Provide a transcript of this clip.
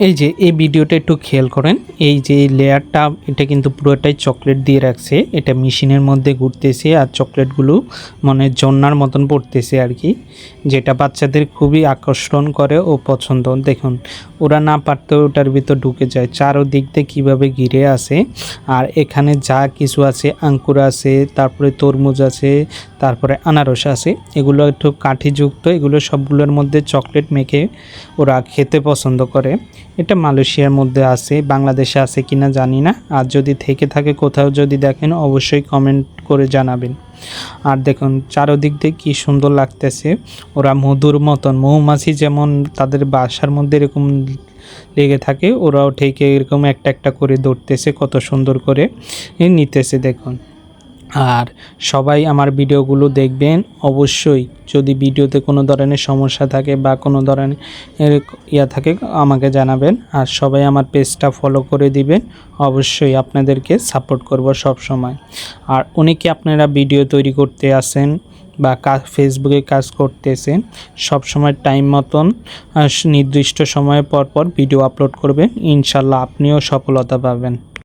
এই যে এই ভিডিওটা একটু খেয়াল করেন, এই যে লেয়ারটা এটা কিন্তু পুরোটাই চকলেট দিয়ে রাখছে। এটা মেশিনের মধ্যে ঘুরতেছে আর চকলেটগুলো মানে জন্নার মতন পড়তেছে আর কি, যেটা বাচ্চাদের খুবই আকর্ষণ করে ও পছন্দ। দেখুন ওরা না পারতেও ওটার ভিতর ঢুকে যায়, চারোদিক দিয়ে কীভাবে ঘিরে আছে। আর এখানে যা কিছু আছে, আঙ্কুর আছে, তারপরে তরমুজ আছে, তারপরে আনারস আছে, এগুলো একটু কাঠিযুক্ত, এগুলো সবগুলোর মধ্যে চকলেট মেখে ওরা খেতে পছন্দ করে। এটা মালয়েশিয়ার মধ্যে আছে, বাংলাদেশে আছে কিনা জানি না। আর যদি থেকে থাকে কোথাও যদি দেখেন অবশ্যই কমেন্ট করে জানাবেন। আর দেখুন চারদিক দিয়ে কী সুন্দর লাগতেছে। ওরা মধুর মতন, মৌমাছি যেমন তাদের বাসার মধ্যে এরকম লেগে থাকে, ওরাও ঠিক এরকম একটা একটা করে ধরতেছে, কত সুন্দর করে নিতেছে দেখুন। আর সবাই আমার ভিডিওগুলো দেখবেন অবশ্যই। যদি ভিডিওতে কোনো ধরনের সমস্যা থাকে বা কোনো ধরনের থাকে আমাকে জানাবেন। আর সবাই আমার পেজটা ফলো করে দিবেন, অবশ্যই আপনাদেরকে সাপোর্ট করব সব সময়। আর অনেকে আপনারা ভিডিও তৈরি করতে আসেন বা ফেসবুকে কাজ করতেছেন, সব সময় টাইম মতন নির্দিষ্ট সময় পর পর ভিডিও আপলোড করবেন, ইনশাল্লাহ আপনিও সফলতা পাবেন।